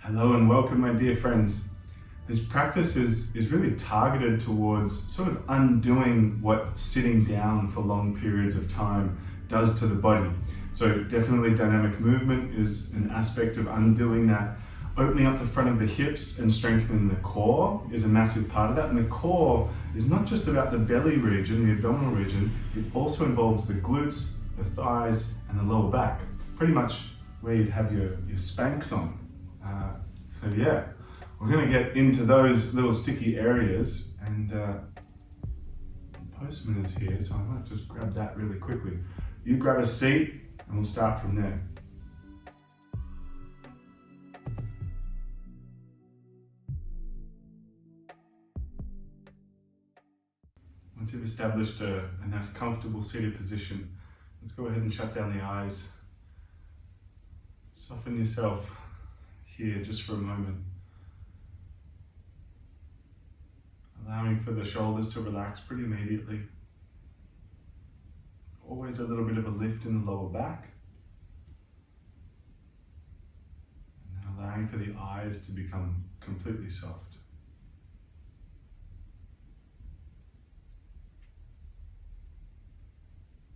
Hello and welcome, my dear friends. This practice is really targeted towards sort of undoing what sitting down for long periods of time does to the body. So definitely dynamic movement is an aspect of undoing that. Opening up the front of the hips and strengthening the core is a massive part of that. And the core is not just about the belly region, the abdominal region, it also involves the glutes, the thighs, and the lower back. Pretty much where you'd have your Spanx on. So yeah, we're going to get into those little sticky areas, and the postman is here, so I might just grab that really quickly. You grab a seat and we'll start from there. Once you've established a nice comfortable seated position, let's go ahead and shut down the eyes. Soften yourself here just for a moment. Allowing for the shoulders to relax pretty immediately. Always a little bit of a lift in the lower back. And then allowing for the eyes to become completely soft.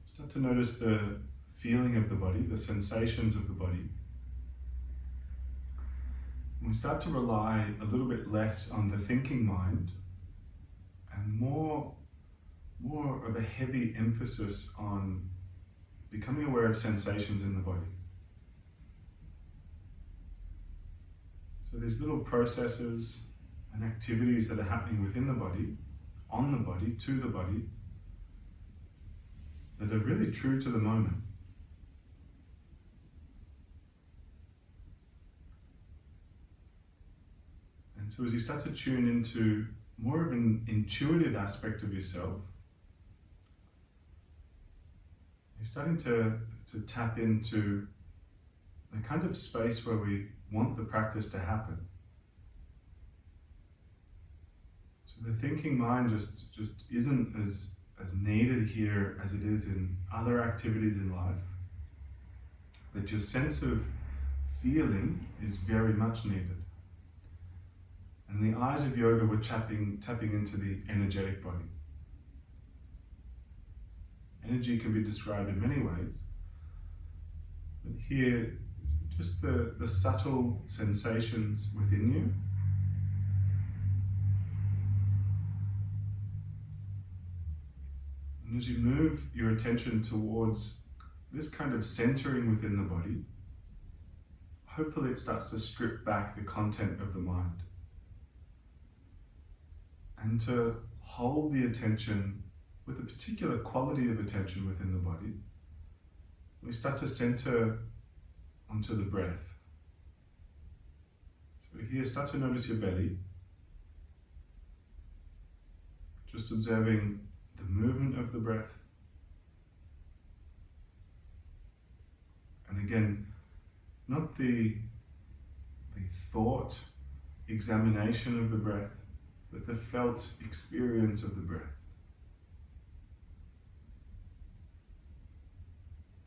Start to notice the feeling of the body, the sensations of the body. We start to rely a little bit less on the thinking mind and more of a heavy emphasis on becoming aware of sensations in the body. So these little processes and activities that are happening within the body, on the body, to the body, that are really true to the moment. And so as you start to tune into more of an intuitive aspect of yourself, you're starting to tap into the kind of space where we want the practice to happen. So the thinking mind just isn't as needed here as it is in other activities in life. That your sense of feeling is very much needed. And in the eyes of yoga, we're tapping into the energetic body. Energy can be described in many ways, but here, just the subtle sensations within you. And as you move your attention towards this kind of centering within the body, hopefully it starts to strip back the content of the mind. And to hold the attention with a particular quality of attention within the body, we start to center onto the breath. So here, start to notice your belly. Just observing the movement of the breath. And again, not the thought examination of the breath, but the felt experience of the breath.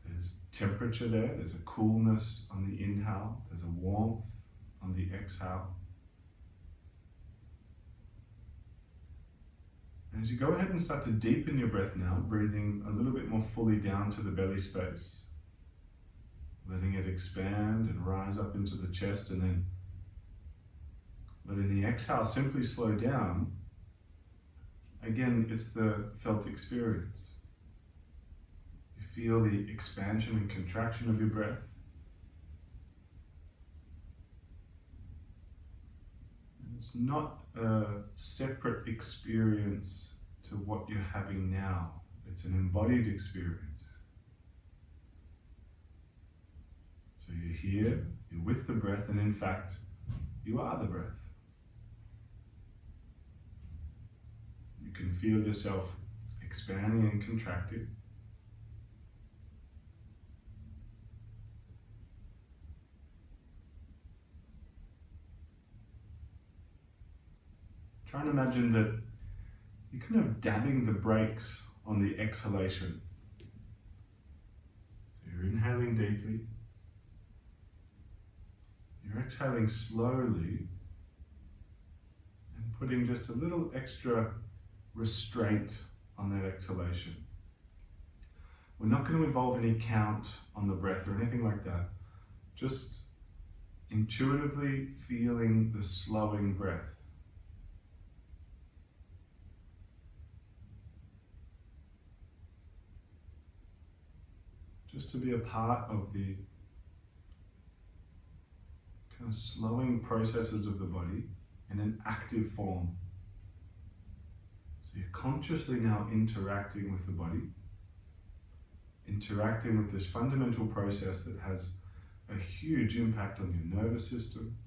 There's temperature there, there's a coolness on the inhale, there's a warmth on the exhale. And as you go ahead and start to deepen your breath now, breathing a little bit more fully down to the belly space, letting it expand and rise up into the chest, and then letting the exhale simply slow down. Again, it's the felt experience. You feel the expansion and contraction of your breath. And it's not a separate experience to what you're having now. It's an embodied experience. So you're here, you're with the breath, and in fact, you are the breath. You can feel yourself expanding and contracting. Try and imagine that you're kind of dabbing the brakes on the exhalation. So you're inhaling deeply. You're exhaling slowly and putting just a little extra restraint on that exhalation. We're not going to involve any count on the breath or anything like that. Just intuitively feeling the slowing breath. Just to be a part of the kind of slowing processes of the body in an active form. So you're consciously now interacting with the body, interacting with this fundamental process that has a huge impact on your nervous system,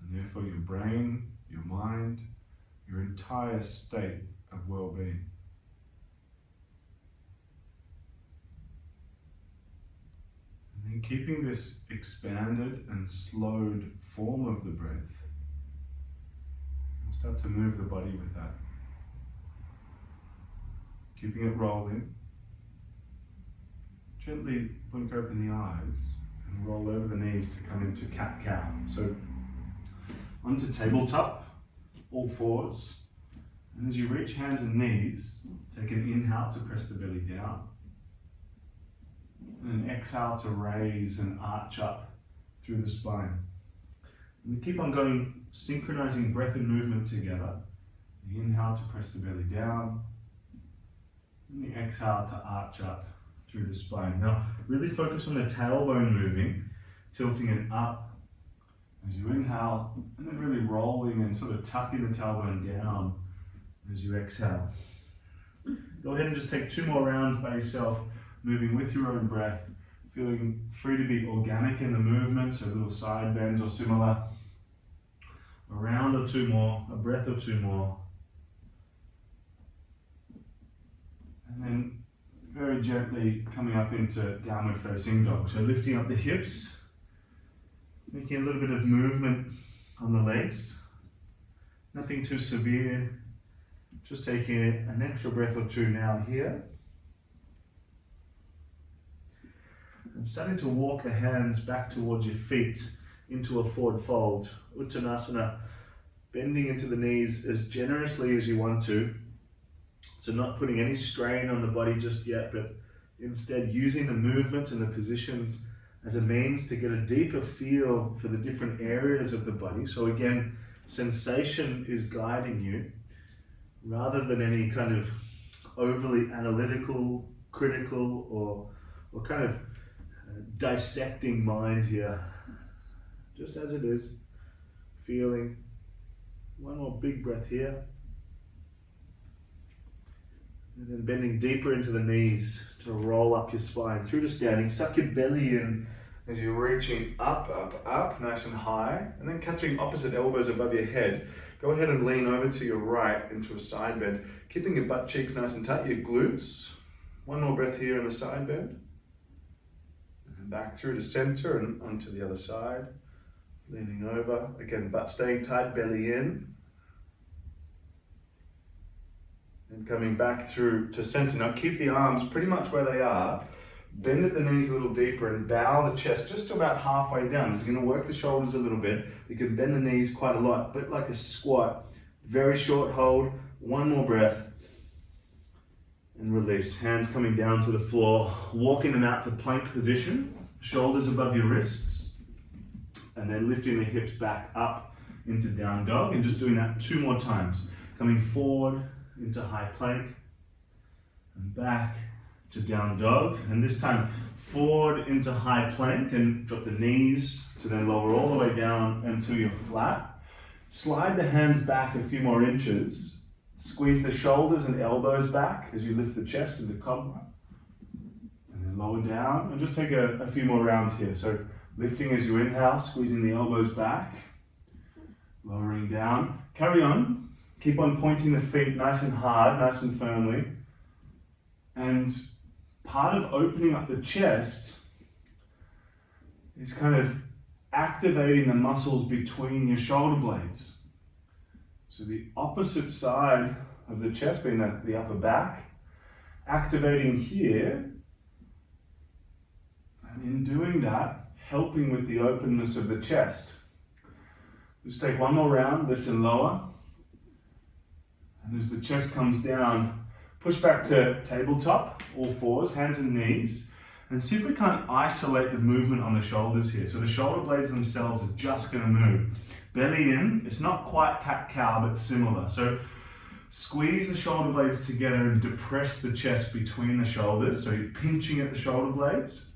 and therefore your brain, your mind, your entire state of well-being. And then keeping this expanded and slowed form of the breath, and start to move the body with that. Keeping it rolling. Gently blink open the eyes and roll over the knees to come into cat-cow. So onto tabletop, all fours. And as you reach hands and knees, take an inhale to press the belly down. And an exhale to raise and arch up through the spine. And we keep on going, synchronizing breath and movement together. The inhale to press the belly down. And the exhale to arch up through the spine. Now, really focus on the tailbone moving, tilting it up as you inhale, and then really rolling and sort of tucking the tailbone down as you exhale. Go ahead and just take 2 more rounds by yourself, moving with your own breath, feeling free to be organic in the movement, so little side bends or similar. A round or 2 more, a breath or 2 more. And then very gently coming up into downward facing dog. So lifting up the hips, making a little bit of movement on the legs. Nothing too severe. Just taking an extra breath or 2 now here. And starting to walk the hands back towards your feet into a forward fold. Uttanasana, bending into the knees as generously as you want to. So not putting any strain on the body just yet, but instead using the movements and the positions as a means to get a deeper feel for the different areas of the body. So again, sensation is guiding you rather than any kind of overly analytical, critical, or kind of dissecting mind here. Just as it is, feeling. One more big breath here. And then bending deeper into the knees to roll up your spine through to standing. Suck your belly in as you're reaching up, up, up, nice and high. And then catching opposite elbows above your head. Go ahead and lean over to your right into a side bend. Keeping your butt cheeks nice and tight, your glutes. One more breath here in the side bend. And back through to center and onto the other side. Leaning over. Again, butt staying tight, belly in. And coming back through to center. Now keep the arms pretty much where they are. Bend at the knees a little deeper and bow the chest just to about halfway down. This is going to work the shoulders a little bit. You can bend the knees quite a lot, but like a squat. Very short hold. One more breath. And release. Hands coming down to the floor. Walking them out to plank position. Shoulders above your wrists. And then lifting the hips back up into down dog. And just doing that 2 more times. Coming forward into high plank and back to down dog, and this time forward into high plank and drop the knees to then lower all the way down until you're flat. Slide the hands back a few more inches, squeeze the shoulders and elbows back as you lift the chest into cobra, and then lower down, and just take a few more rounds here. So lifting as you inhale, squeezing the elbows back, lowering down, carry on. Keep on pointing the feet nice and hard, nice and firmly. And part of opening up the chest is kind of activating the muscles between your shoulder blades. So the opposite side of the chest, being the upper back, activating here. And in doing that, helping with the openness of the chest. Just take one more round, lift and lower. And as the chest comes down, push back to tabletop, all fours, hands and knees. And see if we can't isolate the movement on the shoulders here. So the shoulder blades themselves are just going to move. Belly in, it's not quite cat-cow, but similar. So squeeze the shoulder blades together and depress the chest between the shoulders. So you're pinching at the shoulder blades.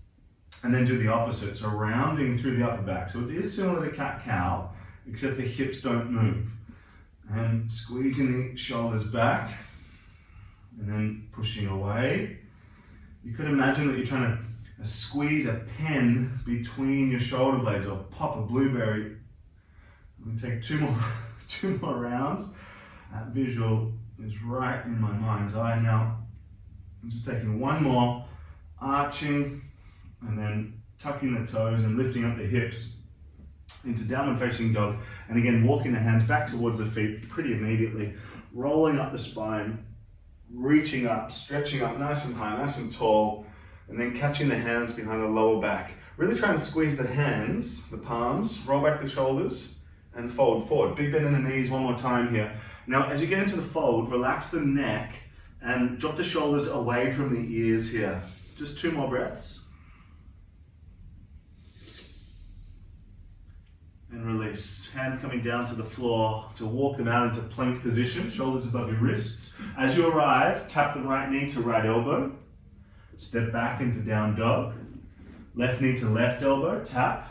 And then do the opposite, so rounding through the upper back. So it is similar to cat-cow, except the hips don't move. And squeezing the shoulders back, and then pushing away. You could imagine that you're trying to squeeze a pen between your shoulder blades or pop a blueberry. I'm going to take two more rounds. That visual is right in my mind's eye now. I'm just taking one more, arching, and then tucking the toes and lifting up the hips into downward facing dog. And again, walking the hands back towards the feet pretty immediately, rolling up the spine, reaching up, stretching up nice and high, nice and tall, and then catching the hands behind the lower back. Really trying to squeeze the hands, the palms, roll back the shoulders, and fold forward. Big bend in the knees one more time here. Now, as you get into the fold, relax the neck and drop the shoulders away from the ears here. Just 2 more breaths. And release. Hands coming down to the floor to walk them out into plank position, shoulders above your wrists. As you arrive, tap the right knee to right elbow. Step back into down dog. Left knee to left elbow, tap.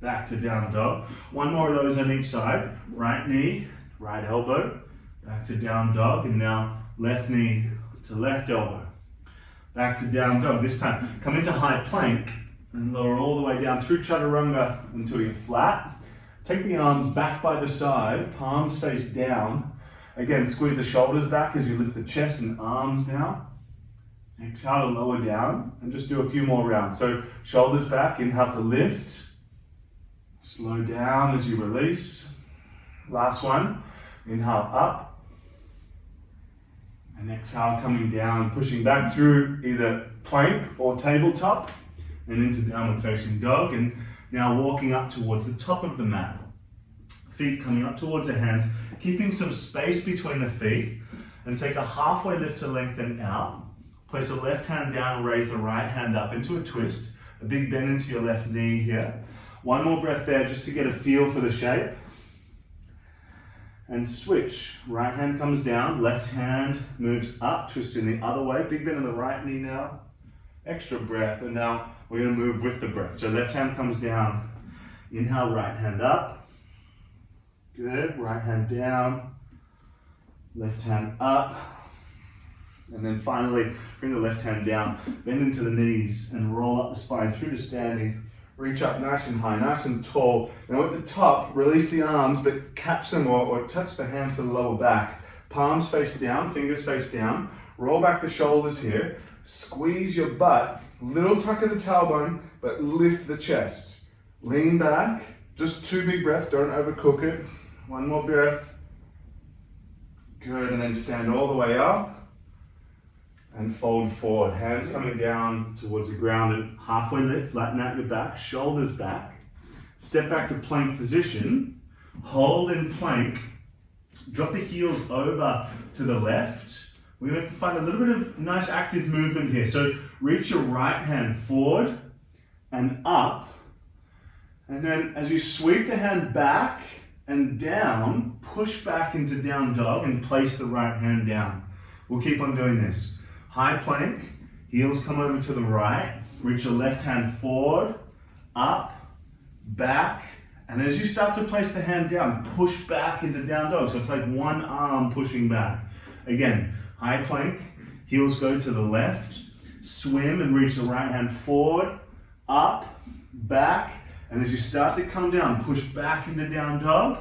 Back to down dog. One more of those on each side. Right knee, right elbow, back to down dog. And now left knee to left elbow. Back to down dog. This time, come into high plank. And lower all the way down through chaturanga until you're flat. Take the arms back by the side, palms face down. Again, squeeze the shoulders back as you lift the chest and arms now. Exhale to lower down and just do a few more rounds. So shoulders back, inhale to lift. Slow down as you release. Last one, inhale up. And exhale coming down, pushing back through either plank or tabletop. And into downward facing dog, and now walking up towards the top of the mat. Feet coming up towards the hands, keeping some space between the feet, and take a halfway lift to lengthen out. Place the left hand down and raise the right hand up into a twist. A big bend into your left knee here. One more breath there just to get a feel for the shape. And switch. Right hand comes down, left hand moves up, twisting the other way. Big bend in the right knee now. Extra breath, and now we're going to move with the breath. So left hand comes down, inhale, right hand up. Good, right hand down, left hand up. And then finally, bring the left hand down, bend into the knees and roll up the spine through to standing. Reach up nice and high, nice and tall. Now at the top, release the arms, but catch them or touch the hands to the lower back. Palms face down, fingers face down. Roll back the shoulders here. Squeeze your butt, little tuck of the tailbone, but lift the chest. Lean back, just 2 big breaths, don't overcook it. One more breath. Good, and then stand all the way up and fold forward. Hands coming down towards the ground and halfway lift, flatten out your back, shoulders back. Step back to plank position, hold in plank, drop the heels over to the left. We're going to find a little bit of nice active movement here. So reach your right hand forward and up. And then as you sweep the hand back and down, push back into down dog and place the right hand down. We'll keep on doing this. High plank, heels come over to the right. Reach your left hand forward, up, back. And as you start to place the hand down, push back into down dog. So it's like one arm pushing back. Again, high plank, heels go to the left, swim and reach the right hand forward, up, back, and as you start to come down, push back into down dog.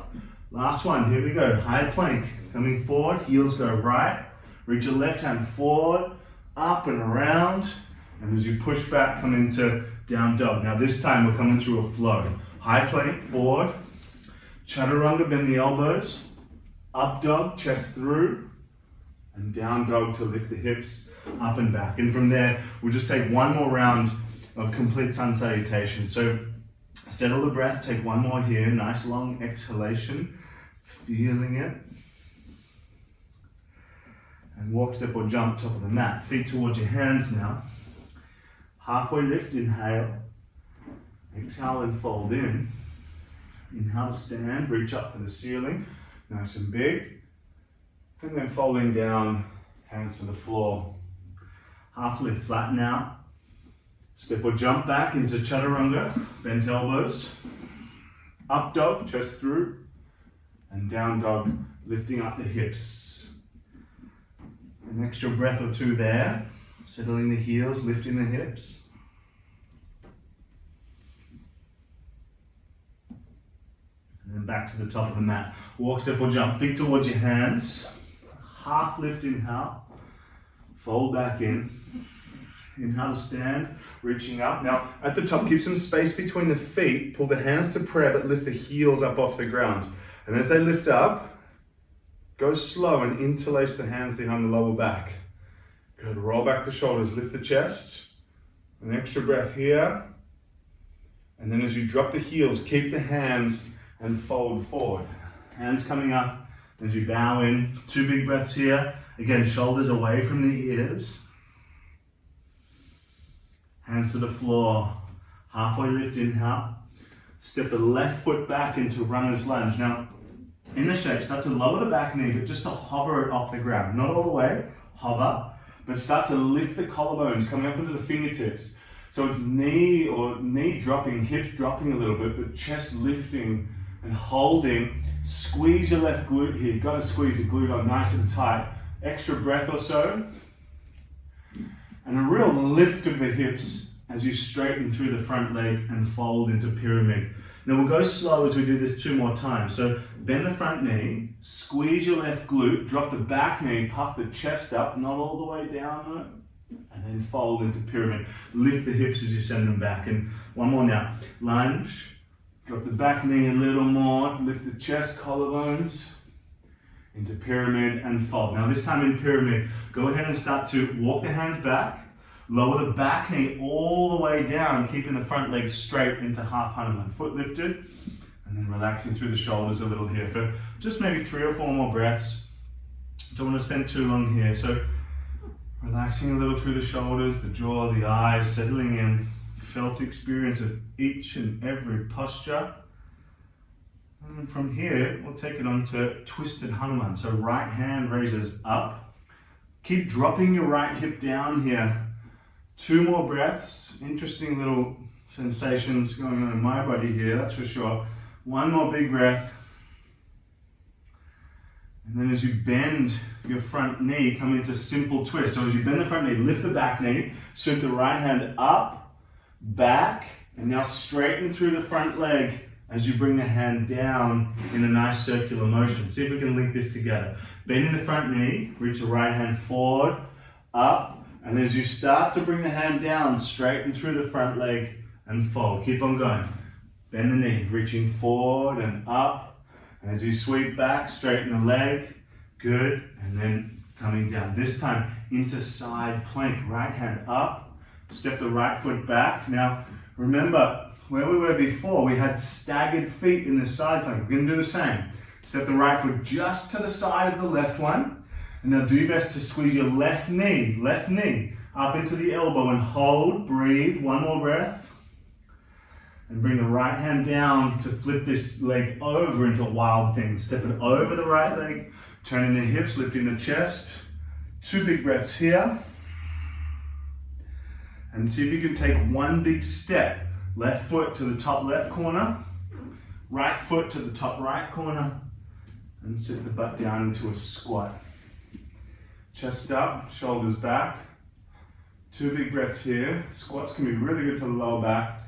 Last one, here we go, high plank, coming forward, heels go right, reach your left hand forward, up and around, and as you push back, come into down dog. Now this time we're coming through a flow. High plank, forward, chaturanga, bend the elbows, up dog, chest through, and down dog to lift the hips up and back. And from there, we'll just take one more round of complete sun salutation. So Settle the breath, take one more here, nice long exhalation, feeling it. And walk, step or jump, top of the mat. Feet towards your hands now. Halfway lift, inhale. Exhale and fold in. Inhale, stand, reach up for the ceiling, nice and big. And then folding down, hands to the floor. Half lift, flatten out. Step or jump back into chaturanga, bent elbows. Up dog, chest through. And down dog, lifting up the hips. An extra breath or two there. Settling the heels, lifting the hips. And then back to the top of the mat. Walk, step or jump, feet towards your hands. Half lift, inhale. Fold back in. Inhale to stand, reaching up. Now at the top, keep some space between the feet. Pull the hands to prayer, but lift the heels up off the ground. And as they lift up, go slow and interlace the hands behind the lower back. Good, roll back the shoulders, lift the chest. An extra breath here. And then as you drop the heels, keep the hands and fold forward. Hands coming up as you bow in. 2 big breaths here. Again, shoulders away from the ears. Hands to the floor. Halfway lift, inhale. Step the left foot back into runner's lunge. Now, in the shape, start to lower the back knee, but just to hover it off the ground. Not all the way, hover, but start to lift the collarbones, coming up into the fingertips. So it's knee dropping, hips dropping a little bit, but chest lifting and holding. Squeeze your left glute here. You've got to squeeze the glute on nice and tight. Extra breath or so. And a real lift of the hips as you straighten through the front leg and fold into pyramid. Now we'll go slow as we do this 2 more times. So bend the front knee, squeeze your left glute, drop the back knee, puff the chest up, not all the way down, and then fold into pyramid. Lift the hips as you send them back. And one more now. Lunge, drop the back knee a little more, lift the chest, collarbones, into pyramid and fold. Now this time in pyramid, go ahead and start to walk the hands back, lower the back knee all the way down, keeping the front leg straight into half Hanuman. Foot lifted, and then relaxing through the shoulders a little here for just maybe 3 or 4 more breaths. Don't want to spend too long here. So relaxing a little through the shoulders, the jaw, the eyes, settling in. Felt experience of each and every posture. And from here, we'll take it on to twisted Hanuman. So right hand raises up. Keep dropping your right hip down here. 2 more breaths. Interesting little sensations going on in my body here, that's for sure. 1 more big breath. And then as you bend your front knee, come into simple twist. So as you bend the front knee, lift the back knee, sweep the right hand up, back, and now straighten through the front leg as you bring the hand down in a nice circular motion. See if we can link this together. Bending the front knee, reach the right hand forward, up, and as you start to bring the hand down, straighten through the front leg and fold. Keep on going. Bend the knee, reaching forward and up. And as you sweep back, straighten the leg. Good. And then coming down. This time into side plank. Right hand up. Step the right foot back. Now, remember where we were before, we had staggered feet in the side plank. We're going to do the same. Step the right foot just to the side of the left one. And now do your best to squeeze your left knee up into the elbow and hold, breathe, 1 more breath. And bring the right hand down to flip this leg over into wild thing. Step it over the right leg, turning the hips, lifting the chest. 2 big breaths here. And see if you can take 1 big step. Left foot to the top left corner, right foot to the top right corner, and sit the butt down into a squat. Chest up, shoulders back. 2 big breaths here. Squats can be really good for the lower back.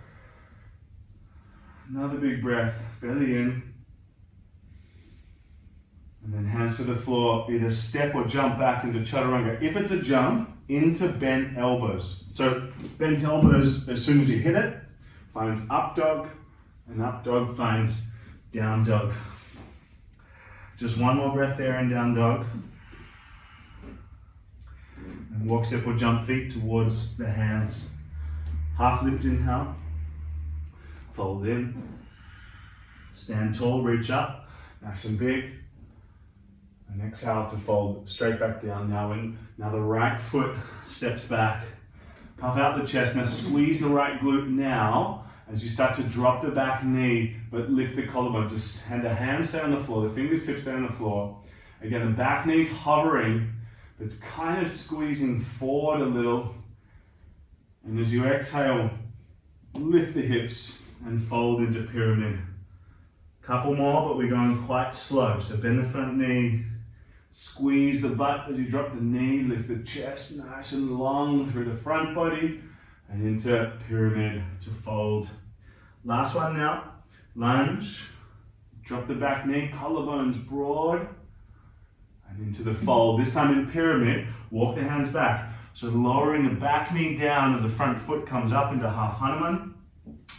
Another big breath, belly in. And then hands to the floor, either step or jump back into chaturanga. If it's a jump, into bent elbows. So bent elbows, as soon as you hit it, finds up dog, and up dog finds down dog. Just 1 more breath there in down dog. And walk, step or jump feet towards the hands. Half lift, inhale. fold in, stand tall, reach up, nice and big, and exhale to fold straight back down. Now the right foot steps back, puff out the chest. Now squeeze the right glute now as you start to drop the back knee, but lift the collarbone. Just the hands stay on the floor, the fingertips stay on the floor. Again, the back knee's hovering, but it's kind of squeezing forward a little. And as you exhale, lift the hips and fold into pyramid. Couple more, but we're going quite slow. So bend the front knee, squeeze the butt as you drop the knee, lift the chest nice and long through the front body and into pyramid to fold. Last one now, lunge, drop the back knee, collarbones broad and into the fold. This time in pyramid, walk the hands back. So lowering the back knee down as the front foot comes up into half Hanuman,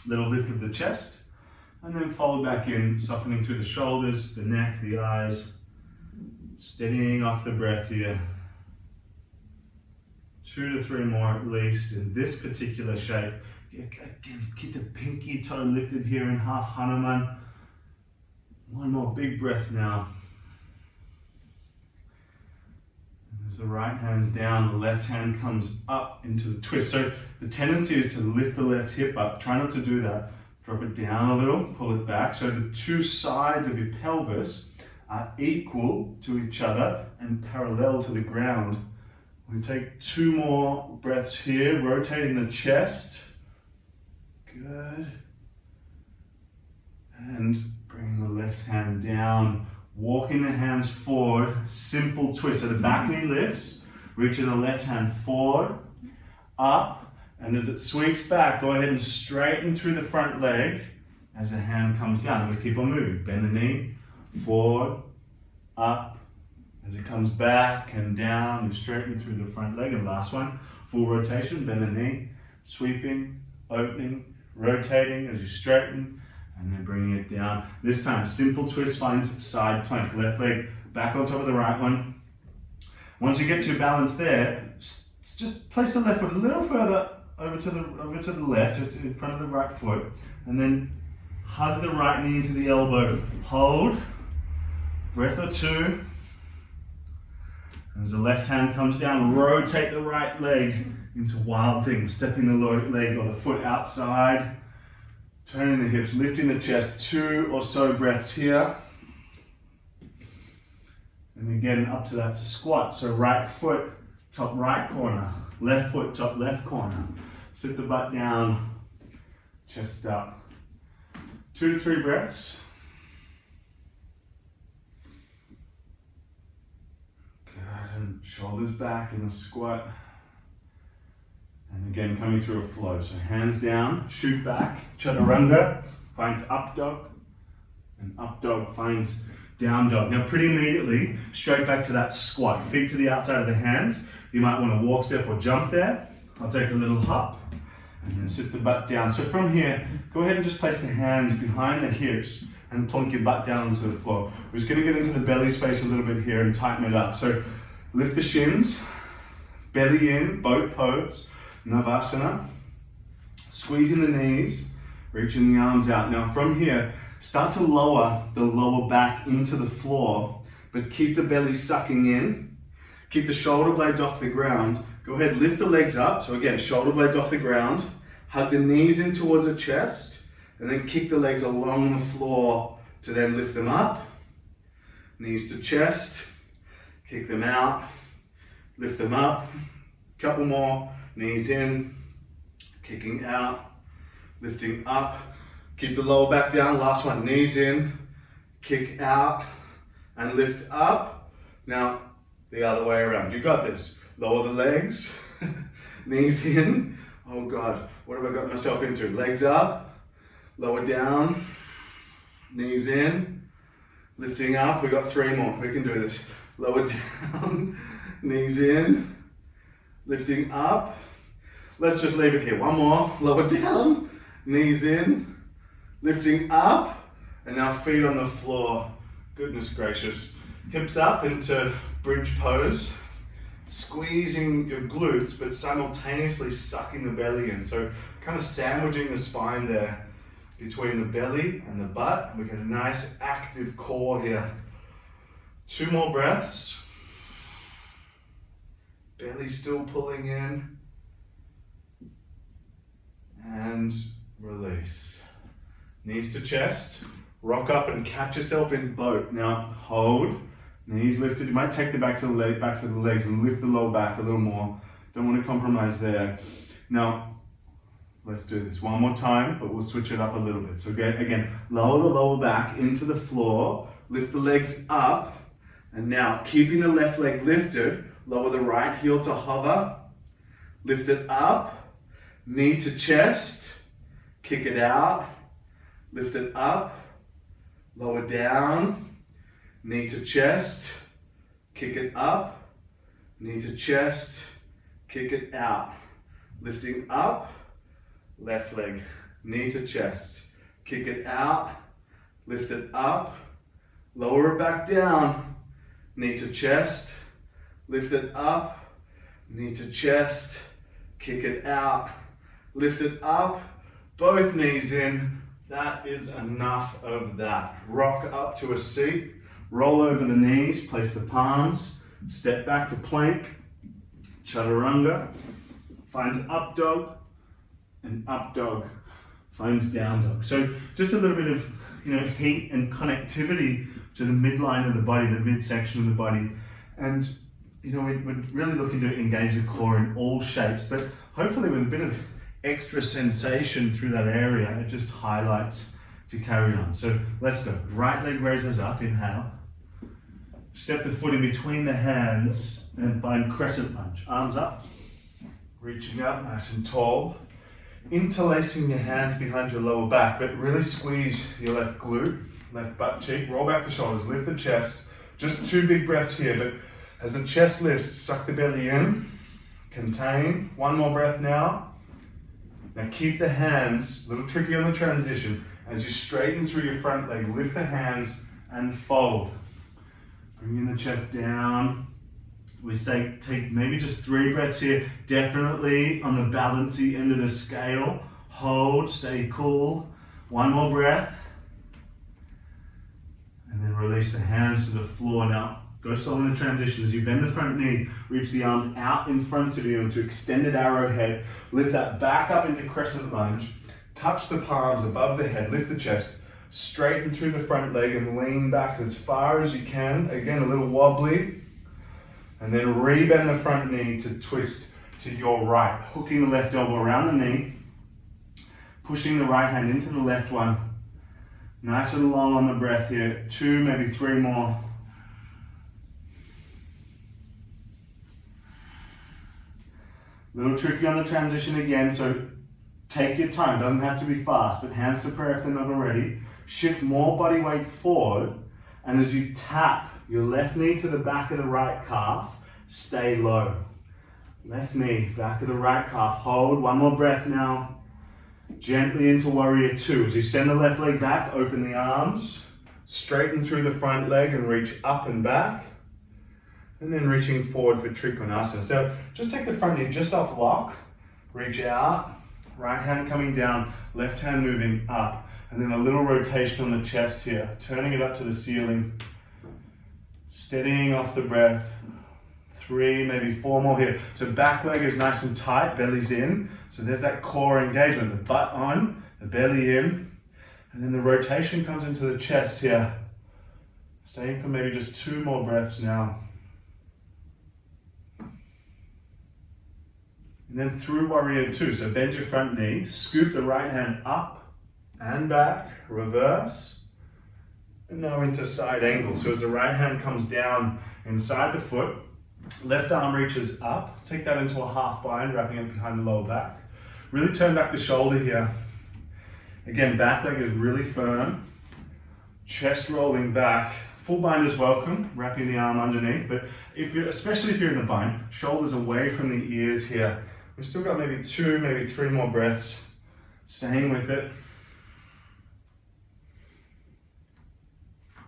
little lift of the chest. And then fold back in, softening through the shoulders, the neck, the eyes, steadying off the breath here. 2 to 3 more at least in this particular shape. Again, keep the pinky toe lifted here in half Hanuman. One more big breath now. And as the right hand's down, the left hand comes up into the twist. So the tendency is to lift the left hip up. Try not to do that. Drop it down a little, pull it back. So the two sides of your pelvis are equal to each other and parallel to the ground. We take 2 more breaths here, rotating the chest. Good. And bringing the left hand down, walking the hands forward, simple twist. So the back knee lifts, reaching the left hand forward, up. And as it sweeps back, go ahead and straighten through the front leg as the hand comes down. We keep on moving. Bend the knee, forward, up. As it comes back and down, you straighten through the front leg. And last one, full rotation. Bend the knee, sweeping, opening, rotating as you straighten, and then bringing it down. This time, simple twist finds side plank. Left leg back on top of the right one. Once you get to balance there, just place the left foot a little further over to the left, in front of the right foot, and then hug the right knee into the elbow. Hold, breath or 2. As the left hand comes down, rotate the right leg into wild thing, stepping the leg or the foot outside, turning the hips, lifting the chest. 2 or so breaths here. And again, up to that squat. So right foot, top right corner. Left foot, top left corner. Sit the butt down, chest up. 2 to 3 breaths. Good, and shoulders back in the squat. And again, coming through a flow. So hands down, shoot back, chaturanga finds up dog, and up dog finds down dog. Now pretty immediately, straight back to that squat. Feet to the outside of the hands. You might want to walk, step, or jump there. I'll take a little hop and then sit the butt down. So from here, go ahead and just place the hands behind the hips and plunk your butt down onto the floor. We're just going to get into the belly space a little bit here and tighten it up. So lift the shins, belly in, boat pose, Navasana. Squeezing the knees, reaching the arms out. Now from here, start to lower the lower back into the floor, but keep the belly sucking in. Keep the shoulder blades off the ground. Go ahead, lift the legs up. So again, shoulder blades off the ground. Hug the knees in towards the chest. And then kick the legs along the floor to then lift them up. Knees to chest. Kick them out. Lift them up. Couple more. Knees in. Kicking out. Lifting up. Keep the lower back down. Last one. Knees in. Kick out. And lift up. Now, the other way around. You got this. Lower the legs, knees in. Oh God, what have I got myself into? Legs up, lower down, knees in, lifting up. We got 3 more. We can do this. Lower down, knees in, lifting up. Let's just leave it here. 1 more. Lower down, knees in, lifting up, and now feet on the floor. Goodness gracious. Hips up into bridge pose. Squeezing your glutes, but simultaneously sucking the belly in. So kind of sandwiching the spine there between the belly and the butt. We get a nice active core here. 2 more breaths. Belly still pulling in. And release. Knees to chest. Rock up and catch yourself in boat. Now hold. Knees lifted. You might take the backs of the legs and lift the lower back a little more. Don't want to compromise there. Now, let's do this one more time, but we'll switch it up a little bit. So again, lower the lower back into the floor. Lift the legs up. And now, keeping the left leg lifted, lower the right heel to hover. Lift it up. Knee to chest. Kick it out. Lift it up. Lower down. Knee to chest, kick it up, knee to chest, kick it out. Lifting up, left leg, knee to chest, kick it out, lift it up, lower it back down, knee to chest, lift it up, knee to chest, kick it out, lift it up, both knees in. That is enough of that. Rock up to a seat. Roll over the knees, place the palms, step back to plank, chaturanga, finds up dog, and up dog finds down dog. So just a little bit of heat and connectivity to the midline of the body, the midsection of the body. And we're really looking to engage the core in all shapes, but hopefully with a bit of extra sensation through that area, it just highlights to carry on. So let's go. Right leg raises up, inhale. Step the foot in between the hands and find crescent lunge. Arms up, reaching up nice and tall. Interlacing your hands behind your lower back, but really squeeze your left glute, left butt cheek. Roll back the shoulders, lift the chest. Just 2 big breaths here, but as the chest lifts, suck the belly in, contain. 1 more breath now. Now keep the hands, a little tricky on the transition. As you straighten through your front leg, lift the hands and fold. Bringing the chest down. We say take maybe just 3 breaths here. Definitely on the balancy end of the scale. Hold, stay cool. 1 more breath. And then release the hands to the floor. Now, go slow in the transition. As you bend the front knee, reach the arms out in front of you into extended arrowhead. Lift that back up into crescent lunge. Touch the palms above the head. Lift the chest. Straighten through the front leg and lean back as far as you can. Again, a little wobbly. And then rebend the front knee to twist to your right. Hooking the left elbow around the knee. Pushing the right hand into the left one. Nice and long on the breath here. 2, maybe 3 more. Little tricky on the transition again, so take your time. Doesn't have to be fast, but hands to prayer if they're not already. Shift more body weight forward, and as you tap your left knee to the back of the right calf, stay low. Left knee, back of the right calf. Hold. 1 more breath now. Gently into warrior 2. As you send the left leg back, open the arms. Straighten through the front leg and reach up and back. And then reaching forward for Trikonasana. So just take the front knee just off lock. Reach out. Right hand coming down. Left hand moving up. And then a little rotation on the chest here. Turning it up to the ceiling. Steadying off the breath. 3, maybe 4 more here. So back leg is nice and tight, belly's in. So there's that core engagement, the butt on, the belly in. And then the rotation comes into the chest here. Staying for maybe just 2 more breaths now. And then through warrior 2. So bend your front knee, scoop the right hand up and back, reverse. And now into side angle. So as the right hand comes down inside the foot, left arm reaches up, take that into a half bind, wrapping it behind the lower back. Really turn back the shoulder here. Again, back leg is really firm. Chest rolling back. Full bind is welcome, wrapping the arm underneath, but especially if you're in the bind, shoulders away from the ears here. We've still got maybe 2, maybe 3 more breaths. Staying with it.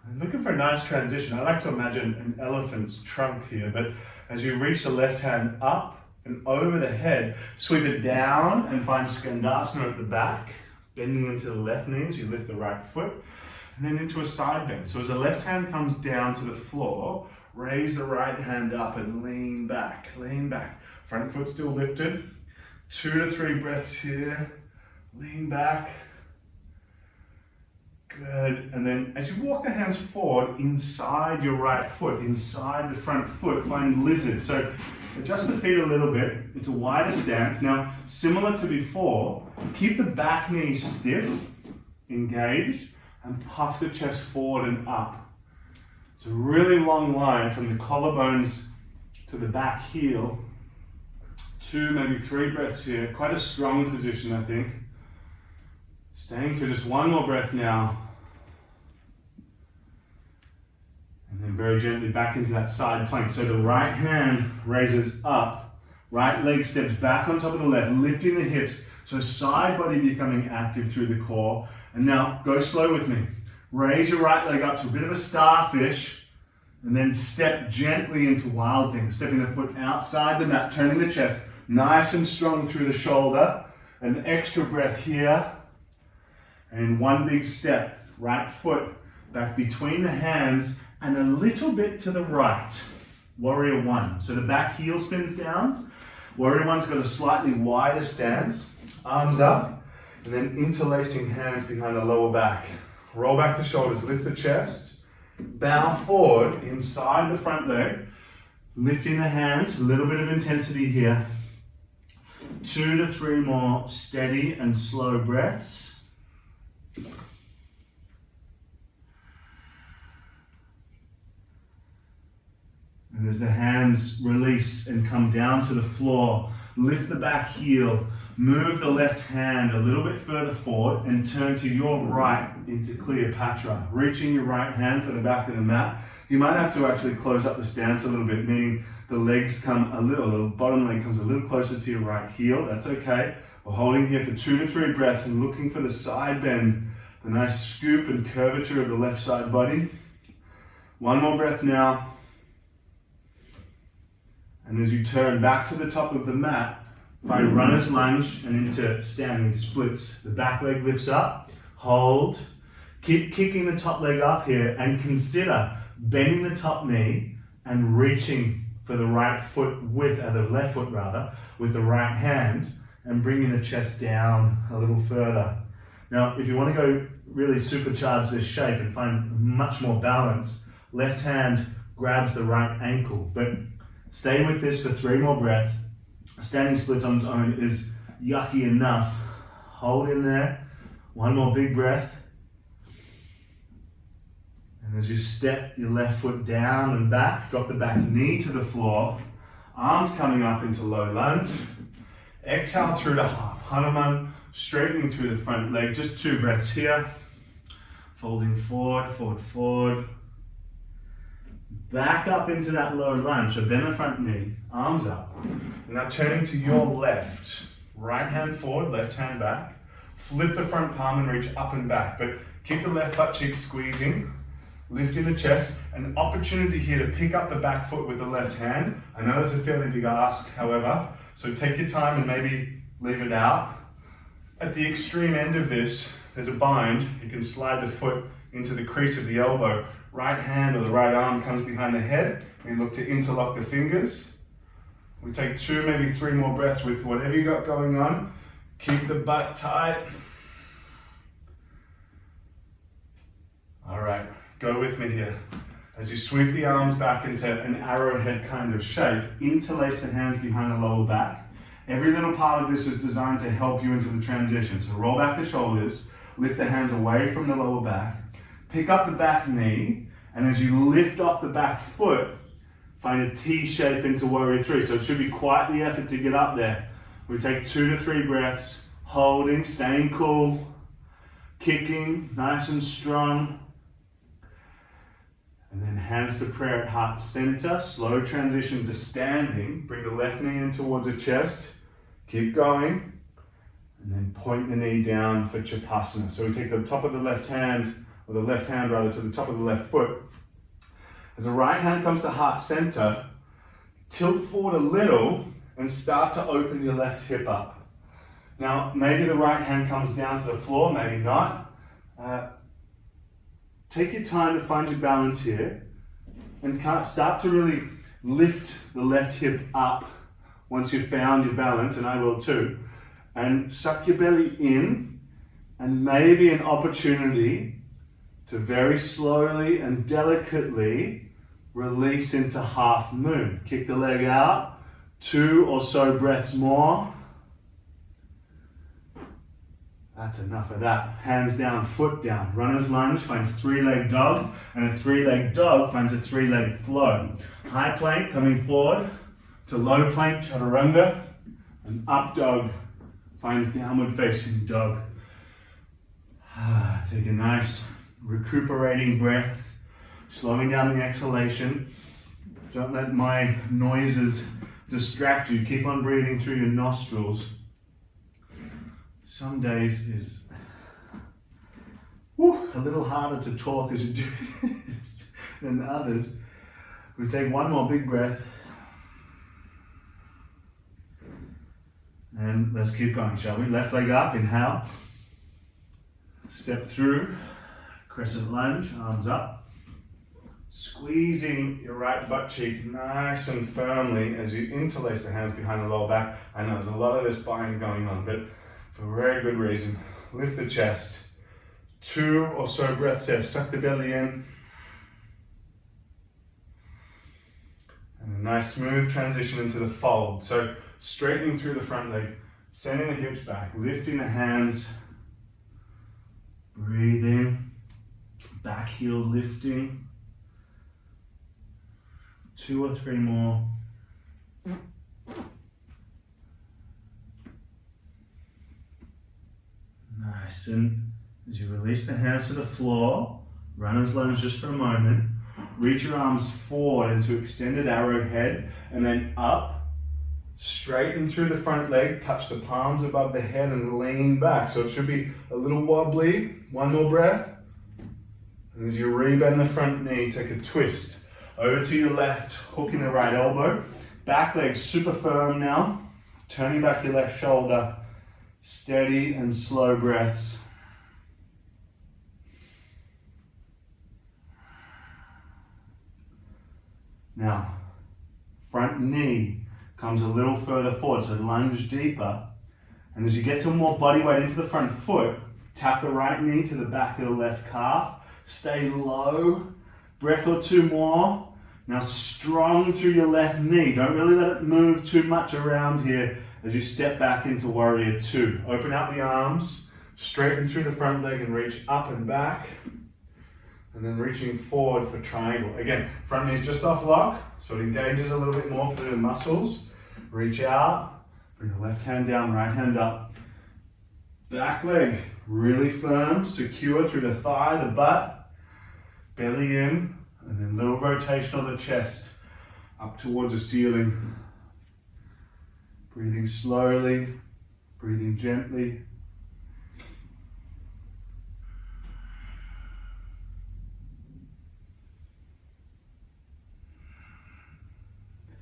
I'm looking for a nice transition. I like to imagine an elephant's trunk here, but as you reach the left hand up and over the head, sweep it down and find Skandasana at the back. bending into the left knee as you lift the right foot, and then into a side bend. So as the left hand comes down to the floor, raise the right hand up and lean back, lean back. Front foot still lifted. 2 to 3 breaths here, lean back. Good, and then as you walk the hands forward, inside your right foot, inside the front foot, find lizard. So adjust the feet a little bit, it's a wider stance. Now, similar to before, keep the back knee stiff, engaged, and puff the chest forward and up. It's a really long line from the collarbones to the back heel. 2, maybe 3 breaths here, quite a strong position, I think. Staying for just 1 more breath now. And then very gently back into that side plank. So the right hand raises up, right leg steps back on top of the left, lifting the hips. So side body becoming active through the core. And now go slow with me. Raise your right leg up to a bit of a starfish, and then step gently into wild thing. Stepping the foot outside the mat, turning the chest nice and strong through the shoulder. An extra breath here. And 1 big step, right foot back between the hands and a little bit to the right. Warrior 1. So the back heel spins down. Warrior 1's got a slightly wider stance. Arms up, and then interlacing hands behind the lower back. Roll back the shoulders, lift the chest. Bow forward inside the front leg. Lifting the hands, a little bit of intensity here. 2 to 3 more steady and slow breaths. And as the hands release and come down to the floor, lift the back heel, move the left hand a little bit further forward and turn to your right into Cleopatra. Reaching your right hand for the back of the mat. You might have to actually close up the stance a little bit, meaning the legs come a little, the bottom leg comes a little closer to your right heel. That's okay. We're holding here for 2 to 3 breaths and looking for the side bend, the nice scoop and curvature of the left side body. 1 more breath now. And as you turn back to the top of the mat, find runner's lunge and into standing splits. The back leg lifts up, hold, keep kicking the top leg up here and consider bending the top knee and reaching for the right foot with, the left foot rather, with the right hand and bringing the chest down a little further. Now, if you want to go really supercharge this shape and find much more balance, left hand grabs the right ankle, but stay with this for 3 more breaths. Standing splits on its own is yucky enough. Hold in there. 1 more big breath. And as you step your left foot down and back, drop the back knee to the floor. Arms coming up into low lunge. Exhale through to half Hanuman, straightening through the front leg. Just 2 breaths here. Folding forward, forward, forward. Back up into that low lunge, so bend the front knee, arms up. And now turning to your left. Right hand forward, left hand back. Flip the front palm and reach up and back, but keep the left butt cheek squeezing. Lifting the chest. An opportunity here to pick up the back foot with the left hand. I know it's a fairly big ask, however, so take your time and maybe leave it out. At the extreme end of this, there's a bind. You can slide the foot into the crease of the elbow. Right hand or the right arm comes behind the head. We look to interlock the fingers. We take 2, maybe 3 more breaths with whatever you got going on. Keep the butt tight. All right, go with me here. As you sweep the arms back into an arrowhead kind of shape, interlace the hands behind the lower back. Every little part of this is designed to help you into the transition. So roll back the shoulders, lift the hands away from the lower back, pick up the back knee, and as you lift off the back foot, find a T shape into Warrior 3. So it should be quite the effort to get up there. We take 2 to 3 breaths, holding, staying cool, kicking, nice and strong. And then hands to prayer at heart center, slow transition to standing. Bring the left knee in towards the chest, keep going. And then point the knee down for Chapasana. So we take the top of the left hand, or the left hand rather, to the top of the left foot. As the right hand comes to heart center, tilt forward a little and start to open your left hip up. Now, maybe the right hand comes down to the floor, maybe not. Take your time to find your balance here and start to really lift the left hip up once you've found your balance, and I will too. And suck your belly in, and maybe an opportunity to very slowly and delicately release into half moon. Kick the leg out, 2 or so breaths more. That's enough of that. Hands down, foot down. Runner's lunge finds 3-leg dog, and a 3-leg dog finds a 3-leg flow. High plank coming forward to low plank, chaturanga, and up dog finds downward facing dog. Take a nice recuperating breath, slowing down the exhalation. Don't let my noises distract you. Keep on breathing through your nostrils. Some days is a little harder to talk as you do this than others. We take one more big breath. And let's keep going, shall we? Left leg up, inhale. Step through, crescent lunge, arms up. Squeezing your right butt cheek nice and firmly as you interlace the hands behind the lower back. I know there's a lot of this bind going on, but for a very good reason. Lift the chest. 2 or so breaths there. Suck the belly in. And a nice smooth transition into the fold. So straightening through the front leg, sending the hips back, lifting the hands. Breathe in. Back heel lifting. 2 or 3 more. Nice, and as you release the hands to the floor, runner's lunge just for a moment, reach your arms forward into extended arrowhead, and then up, straighten through the front leg, touch the palms above the head and lean back. So it should be a little wobbly. 1 more breath. And as you rebend the front knee, take a twist. Over to your left, hooking the right elbow. Back leg super firm now. Turning back your left shoulder. Steady and slow breaths. Now, front knee comes a little further forward, so lunge deeper. And as you get some more body weight into the front foot, tap the right knee to the back of the left calf. Stay low. Breath or 2 more. Now strong through your left knee. Don't really let it move too much around here as you step back into warrior 2. Open out the arms, straighten through the front leg and reach up and back. And then reaching forward for triangle. Again, front knee's just off lock, so it engages a little bit more for the muscles. Reach out, bring the left hand down, right hand up. Back leg really firm, secure through the thigh, the butt. Belly in, and then little rotation of the chest up towards the ceiling. Breathing slowly, breathing gently.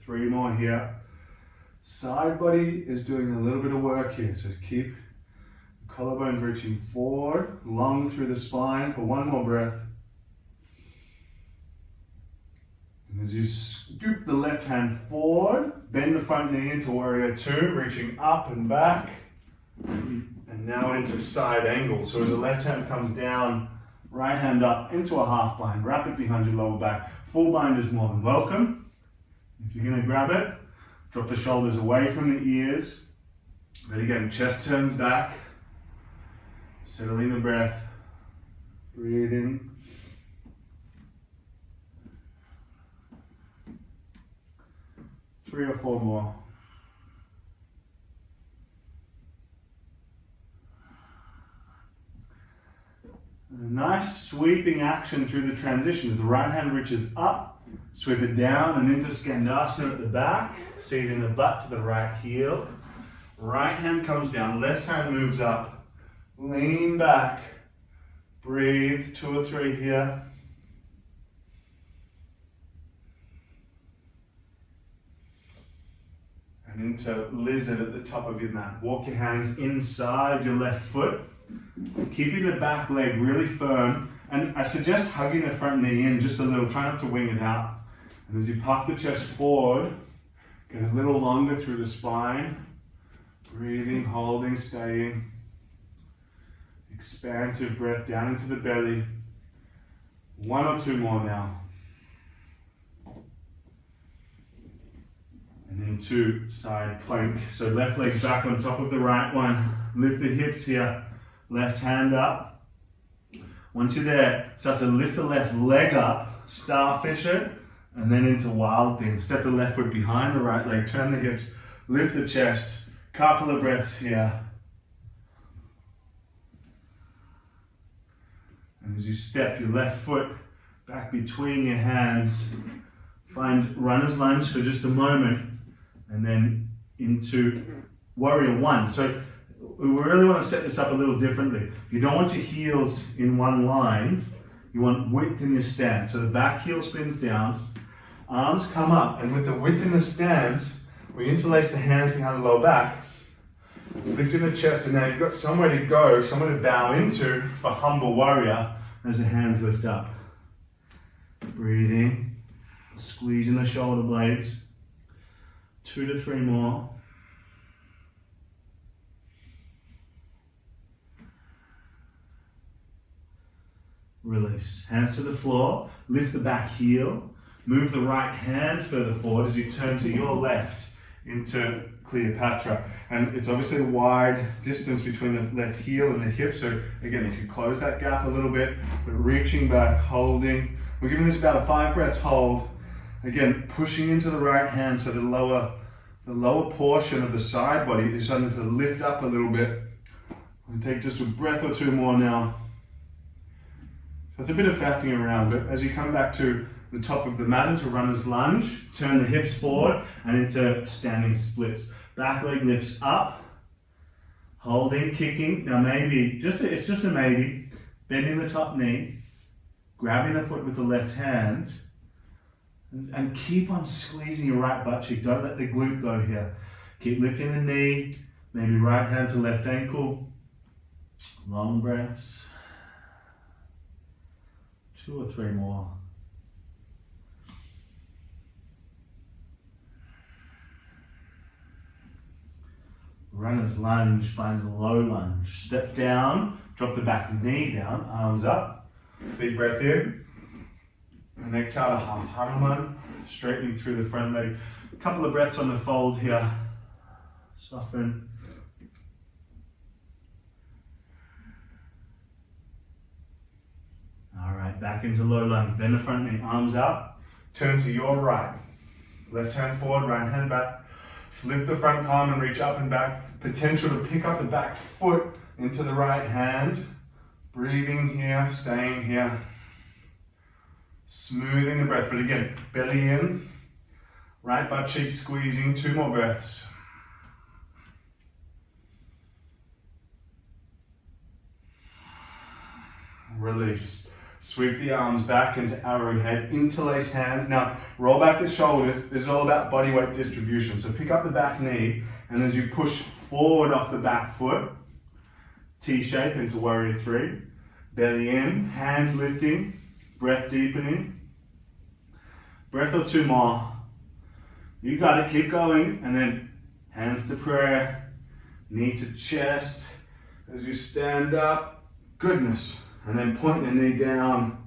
Three more here. Side body is doing a little bit of work here, so keep the collarbones reaching forward, long through the spine for 1 more breath. And as you scoop the left hand forward, bend the front knee into warrior 2, reaching up and back, and now into side angle. So as the left hand comes down, right hand up into a half bind, wrap it behind your lower back. Full bind is more than welcome. If you're going to grab it, drop the shoulders away from the ears. But again, chest turns back, settling the breath, breathing. Three or four more. A nice sweeping action through the transition as the right hand reaches up, sweep it down and into Skandasana at the back, seating the butt to the right heel. Right hand comes down, left hand moves up, lean back, breathe, 2 or 3 here. And into lizard at the top of your mat. Walk your hands inside your left foot, keeping the back leg really firm. And I suggest hugging the front knee in just a little. Try not to wing it out. And as you puff the chest forward, get a little longer through the spine. Breathing, holding, staying. Expansive breath down into the belly. 1 or 2 more now. And then 2 side plank. So left leg back on top of the right one. Lift the hips here. Left hand up. Once you're there, start to lift the left leg up. Starfish it. And then into wild thing. Step the left foot behind the right leg. Turn the hips. Lift the chest. Couple of breaths here. And as you step your left foot back between your hands, find runner's lunge for just a moment, and then into warrior 1. So we really want to set this up a little differently. You don't want your heels in one line. You want width in your stance. So the back heel spins down, arms come up, and with the width in the stance, we interlace the hands behind the lower back, lifting the chest, and now you've got somewhere to go, somewhere to bow into for humble warrior as the hands lift up. Breathing, squeezing the shoulder blades. 2 to 3 more. Release. Hands to the floor. Lift the back heel. Move the right hand further forward as you turn to your left into Cleopatra. And it's obviously a wide distance between the left heel and the hip. So again, you can close that gap a little bit, but reaching back, holding. We're giving this about a 5 breath hold. Again, pushing into the right hand so the lower portion of the side body is starting to lift up a little bit. We'll take just a breath or 2 more now. So it's a bit of faffing around, but as you come back to the top of the mat into runner's lunge, turn the hips forward and into standing splits. Back leg lifts up, holding, kicking. Now maybe, it's just a maybe, bending the top knee, grabbing the foot with the left hand, and keep on squeezing your right butt cheek. Don't let the glute go here. Keep lifting the knee, maybe right hand to left ankle. Long breaths. 2 or 3 more. Runner's lunge finds a low lunge. Step down, drop the back knee down, arms up. Big breath in. And exhale to half Hanuman, straightening through the front leg. A couple of breaths on the fold here. Soften. All right, back into low lunge. Bend the front knee, arms up. Turn to your right. Left hand forward, right hand back. Flip the front palm and reach up and back. Potential to pick up the back foot into the right hand. Breathing here, staying here. Smoothing the breath, but again, belly in. Right butt cheek squeezing, 2 more breaths. Release. Sweep the arms back into arrowhead, interlace hands. Now, roll back the shoulders. This is all about body weight distribution. So pick up the back knee, and as you push forward off the back foot, T-shape into warrior 3. Belly in, hands lifting, breath deepening. Breath or 2 more. You got it, keep going. And then hands to prayer, knee to chest. As you stand up, goodness. And then point the knee down.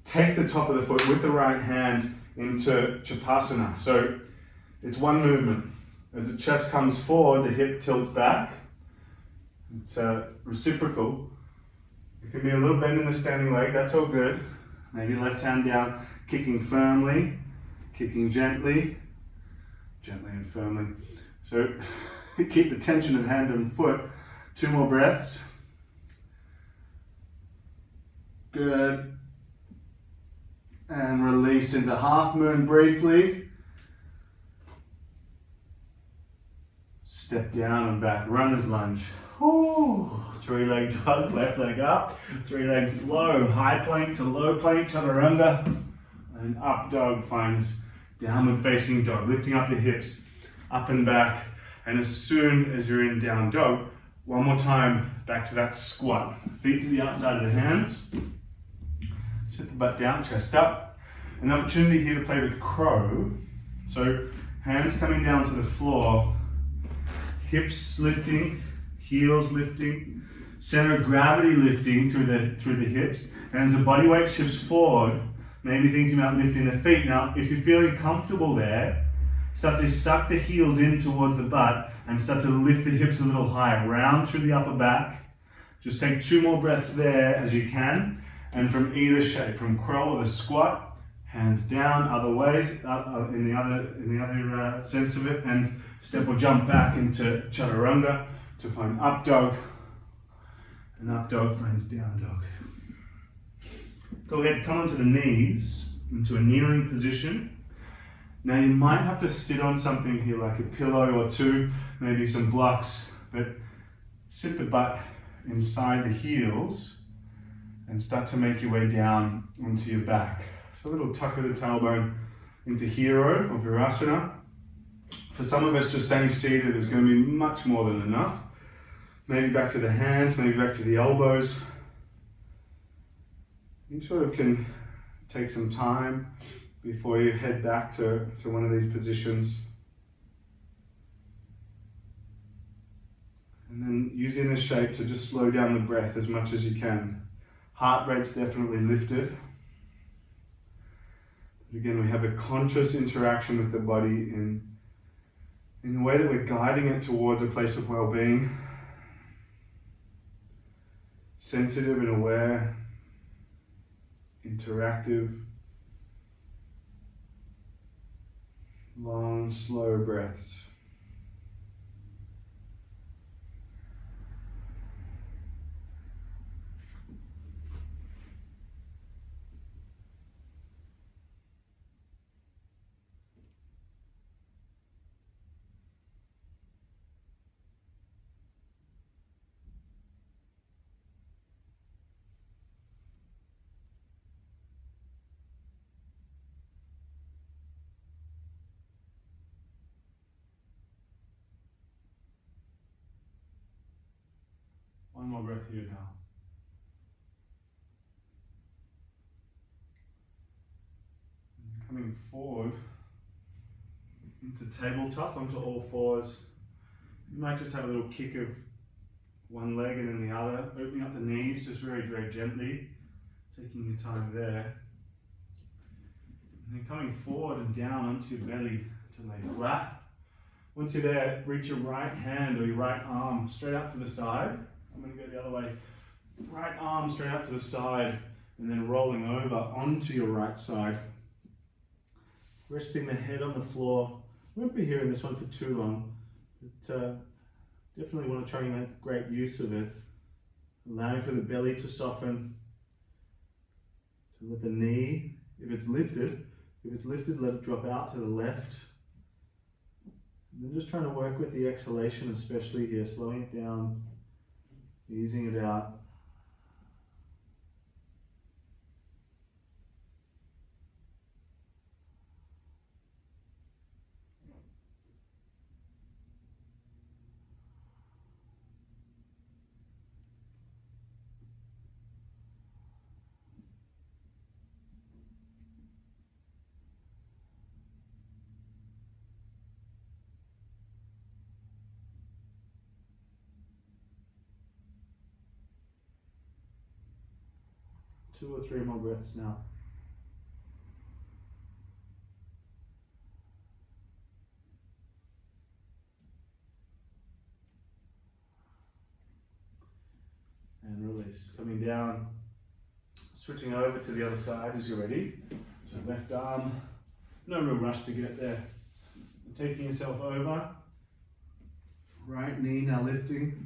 Take the top of the foot with the right hand into Chapasana. So it's one movement. As the chest comes forward, the hip tilts back. It's reciprocal. It can be a little bend in the standing leg, that's all good. Maybe left hand down, kicking firmly, kicking gently, gently and firmly. So keep the tension of hand and foot. 2 more breaths. Good. And release into half moon briefly. Step down and back, runner's lunge. Ooh. 3-leg dog, left leg up. 3-leg flow, high plank to low plank, chaturanga. And up dog finds downward facing dog, lifting up the hips. up and back. And as soon as you're in down dog, one more time, back to that squat. Feet to the outside of the hands. Sit the butt down, chest up. An opportunity here to play with crow. So hands coming down to the floor, hips lifting, heels lifting, center of gravity lifting through the hips. And as the body weight shifts forward, maybe thinking about lifting the feet. Now, if you're feeling comfortable there, start to suck the heels in towards the butt and start to lift the hips a little higher, round through the upper back. Just take 2 more breaths there as you can. And from either shape, from crow or the squat, hands down, other ways, in the other sense of it, and step or jump back into chaturanga to find up dog, and up dog finds down dog. Go ahead, come onto the knees, into a kneeling position. Now you might have to sit on something here, like a pillow or 2, maybe some blocks, but sit the butt inside the heels and start to make your way down onto your back. So a little tuck of the tailbone into hero or virasana. For some of us, just staying seated is going to be much more than enough. Maybe back to the hands, maybe back to the elbows. You sort of can take some time before you head back to one of these positions. And then using this shape to just slow down the breath as much as you can. Heart rate's definitely lifted. But again, we have a conscious interaction with the body in the way that we're guiding it towards a place of well-being. Sensitive and aware, interactive, long, slow breaths. One more breath here now. Coming forward into tabletop, onto all fours. You might just have a little kick of one leg and then the other, opening up the knees just very, very gently, taking your time there. And then coming forward and down onto your belly to lay flat. Once you're there, reach your right hand or your right arm straight out to the side. I'm going to go the other way. Right arm straight out to the side and then rolling over onto your right side. Resting the head on the floor. Won't be here in this one for too long, but definitely want to try and make great use of it. Allowing for the belly to soften. To let the knee, if it's lifted, let it drop out to the left. And then just trying to work with the exhalation, especially here, slowing it down. Easing it out. Two or three more breaths now. And release. Coming down, switching over to the other side as you're ready. So left arm, no real rush to get there. Taking yourself over. Right knee now lifting.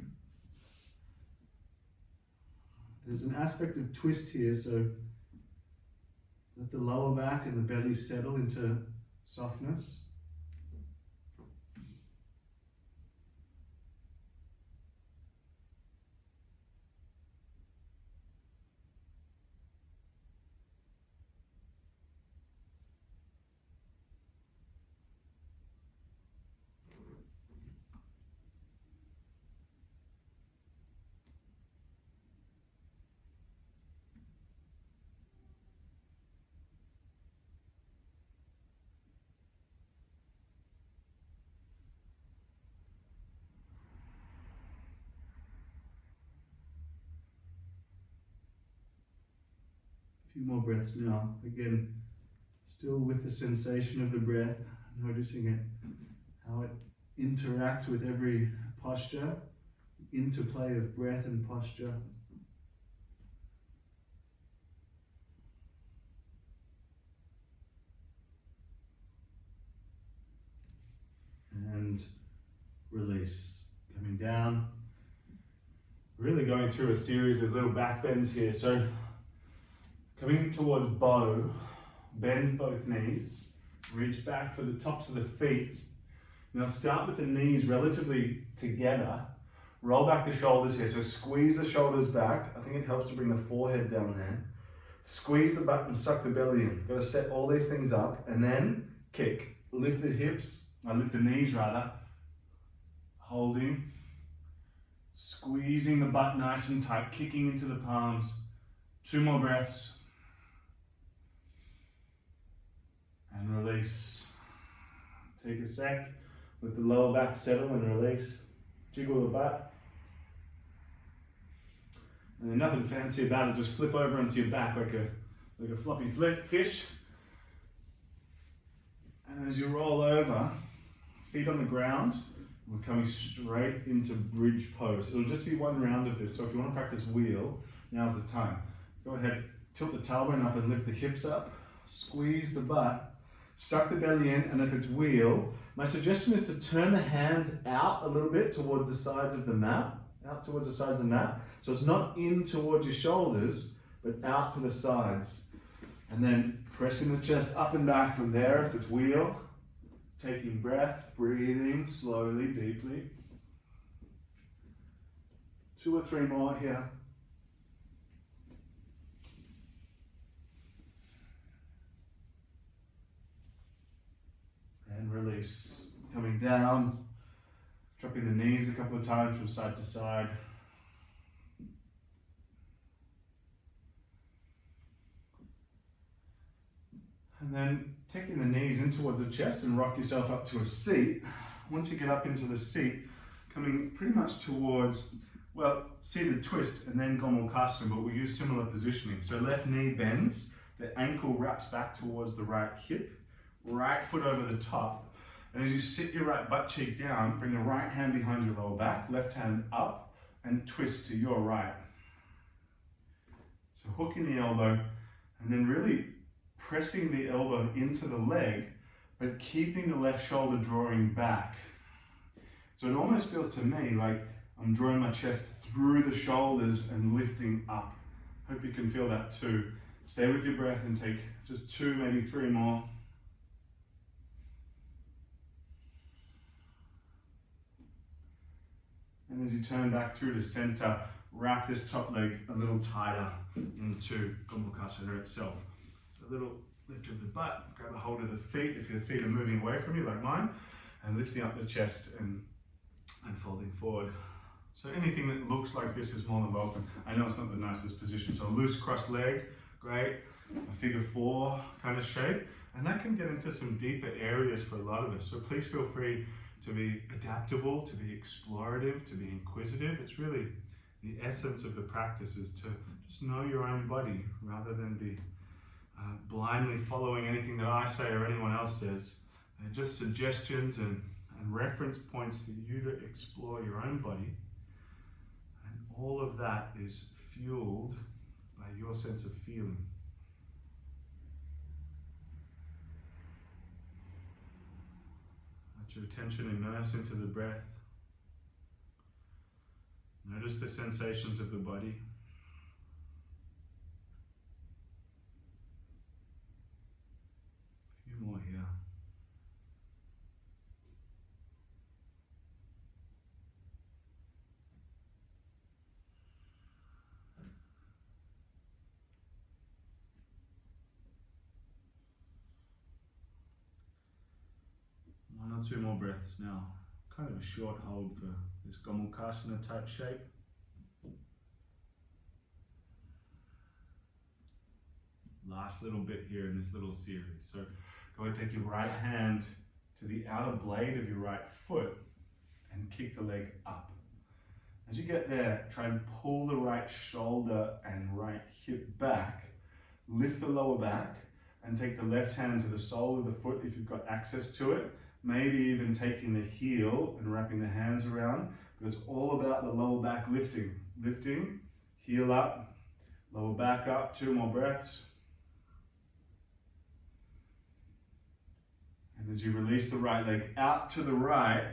There's an aspect of twist here, so let the lower back and the belly settle into softness. few more breaths now. Again, still with the sensation of the breath, noticing it, how it interacts with every posture, interplay of breath and posture. And release. Coming down. Really going through a series of little back bends here. So coming towards bow, bend both knees, reach back for the tops of the feet. Now start with the knees relatively together. Roll back the shoulders here. So squeeze the shoulders back. I think it helps to bring the forehead down there. Squeeze the butt and suck the belly in. Got to set all these things up and then kick. Lift the hips, lift the knees rather. Holding. Squeezing the butt nice and tight, kicking into the palms. 2 more breaths. And release. Take a sec. Let the lower back settle and release. Jiggle the butt. And then nothing fancy about it, just flip over onto your back like a floppy fish. And as you roll over, feet on the ground, we're coming straight into bridge pose. It'll just be one round of this, so if you want to practice wheel, now's the time. Go ahead, tilt the tailbone up and lift the hips up, squeeze the butt, suck the belly in, and if it's wheel, my suggestion is to turn the hands out a little bit towards the sides of the mat, so it's not in towards your shoulders, but out to the sides. And then pressing the chest up and back from there if it's wheel. Taking breath, breathing slowly, deeply. 2 or 3 more here. And release. Coming down, dropping the knees a couple of times from side to side. And then taking the knees in towards the chest and rock yourself up to a seat. Once you get up into the seat, coming pretty much towards, well, seated twist and then Gomukhasana, but we use similar positioning. So left knee bends, the ankle wraps back towards the right hip, right foot over the top. And as you sit your right butt cheek down, bring the right hand behind your lower back, left hand up, and twist to your right. So hooking the elbow, and then really pressing the elbow into the leg, but keeping the left shoulder drawing back. So it almost feels to me like I'm drawing my chest through the shoulders and lifting up. Hope you can feel that too. Stay with your breath and take just 2, maybe 3 more. And as you turn back through to center, wrap this top leg a little tighter into Gomukhasana itself. A little lift of the butt, grab a hold of the feet if your feet are moving away from you like mine, and lifting up the chest and folding forward. So anything that looks like this is more than welcome. I know it's not the nicest position, so a loose cross leg, great. A figure 4 kind of shape, and that can get into some deeper areas for a lot of us. So please feel free to be adaptable, to be explorative, to be inquisitive. It's really the essence of the practice is to just know your own body rather than be blindly following anything that I say or anyone else says. They're just suggestions and reference points for you to explore your own body. And all of that is fueled by your sense of feeling. Let your attention immerse into the breath. Notice the sensations of the body. A few more here. One or two more breaths now. Kind of a short hold for this Gomukhasana type shape. Last little bit here in this little series. So go ahead and take your right hand to the outer blade of your right foot and kick the leg up. As you get there, try and pull the right shoulder and right hip back lift the lower back and take the left hand to the sole of the foot if you've got access to it. Maybe even taking the heel and wrapping the hands around. But it's all about the lower back lifting. Lifting, heel up, lower back up, 2 more breaths. And as you release the right leg out to the right,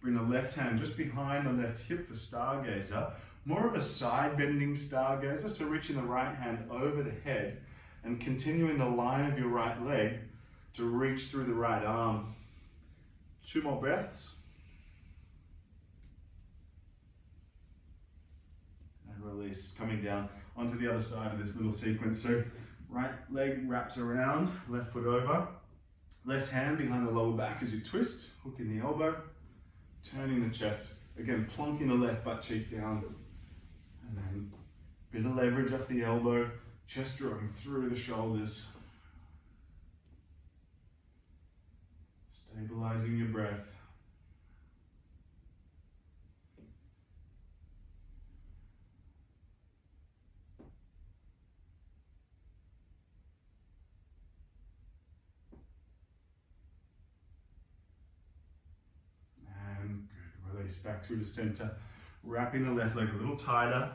bring the left hand just behind the left hip for stargazer. More of a side bending stargazer, so reaching the right hand over the head and continuing the line of your right leg to reach through the right arm. 2 more breaths. And release, coming down onto the other side of this little sequence. So right leg wraps around, left foot over. Left hand behind the lower back as you twist, hooking the elbow, turning the chest. Again, plonking the left butt cheek down. And then a bit of leverage off the elbow, chest drawing through the shoulders. Stabilizing your breath. And good. Release back through the center. Wrapping the left leg a little tighter.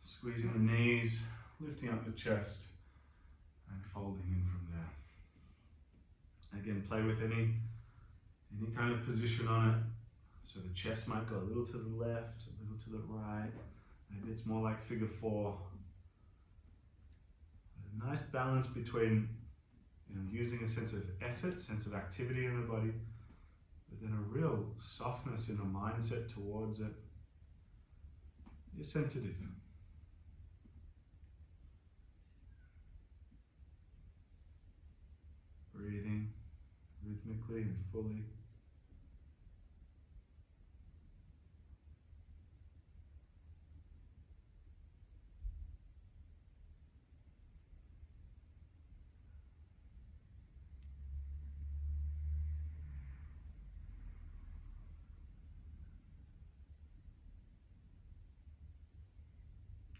Squeezing the knees, lifting up the chest, and folding in from there. Again, play with any kind of position on it. So the chest might go a little to the left, a little to the right. Maybe it's more like figure 4. A nice balance between using a sense of effort, sense of activity in the body, but then a real softness in the mindset towards it. You're sensitive. Breathing rhythmically and fully.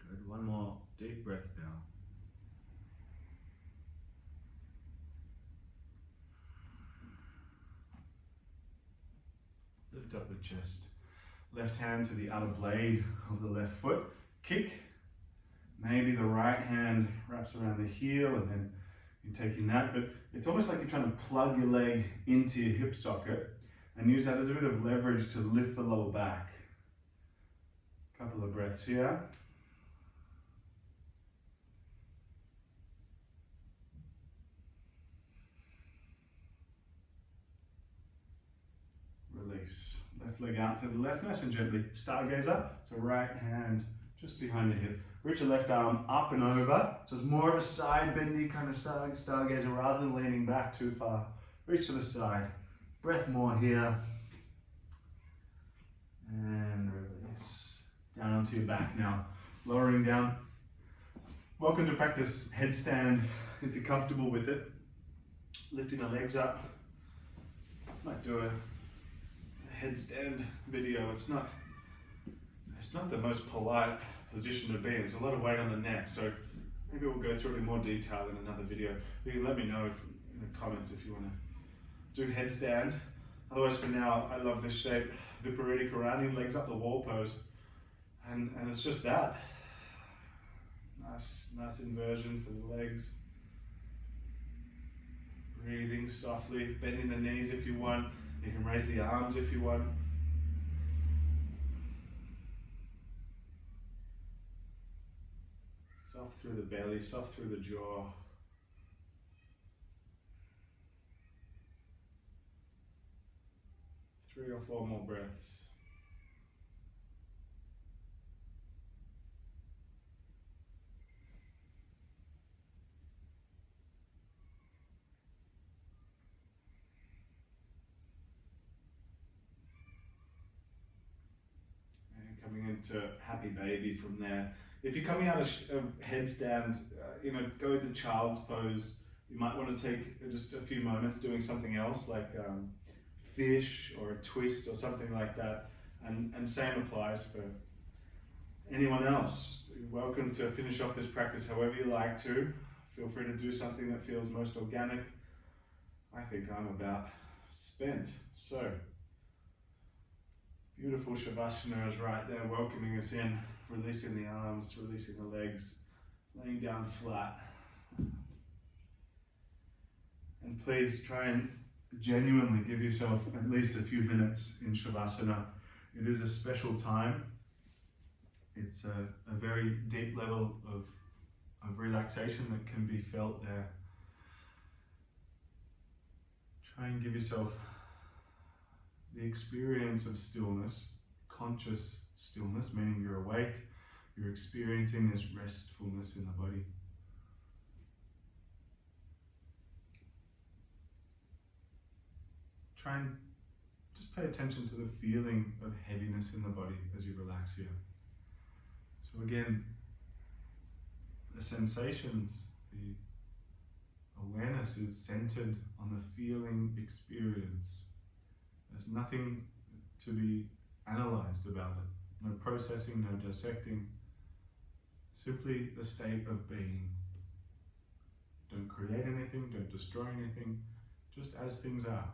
Good. One more deep breath now. Lift up the chest. Left hand to the outer blade of the left foot. Kick. Maybe the right hand wraps around the heel and then you're taking that, but it's almost like you're trying to plug your leg into your hip socket and use that as a bit of leverage to lift the lower back. Couple of breaths here. Release. Left leg out to the left, nice and gently. Stargazer. So right hand just behind the hip. Reach your left arm up and over. So it's more of a side bendy kind of stargazer rather than leaning back too far. Reach to the side. Breath more here. And release. Down onto your back now. Lowering down. Welcome to practice headstand if you're comfortable with it. Lifting the legs up. Might do a headstand video. It's not the most polite position to be in. There's a lot of weight on the neck, so maybe we'll go through it in more detail in another video. You can let me know in the comments if you want to do headstand. Otherwise, for now, I love this shape, Viparita Karani, legs up the wall pose, and it's just that. Nice inversion for the legs. Breathing softly, bending the knees if you want. You can raise the arms if you want. Soft through the belly, soft through the jaw. Three or four more breaths. Coming into happy baby from there. If you're coming out of headstand, go into child's pose. You might want to take just a few moments doing something else like fish or a twist or something like that. And same applies for anyone else. You're welcome to finish off this practice however you like to. Feel free to do something that feels most organic. I think I'm about spent. So, beautiful Shavasana is right there, welcoming us in, releasing the arms, releasing the legs, laying down flat. And please try and genuinely give yourself at least a few minutes in Shavasana. It is a special time. It's a very deep level of relaxation that can be felt there. Try and give yourself the experience of stillness, conscious stillness, meaning you're awake, you're experiencing this restfulness in the body. Try and just pay attention to the feeling of heaviness in the body as you relax here. So again, the sensations, the awareness is centered on the feeling experience. There's nothing to be analyzed about it. No processing, no dissecting. Simply the state of being. Don't create anything, don't destroy anything, just as things are.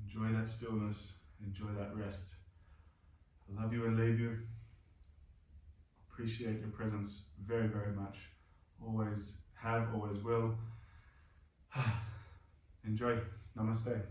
Enjoy that stillness, enjoy that rest. I love you and leave you. Appreciate your presence very, very much. Always have, always will. Enjoy. Namaste.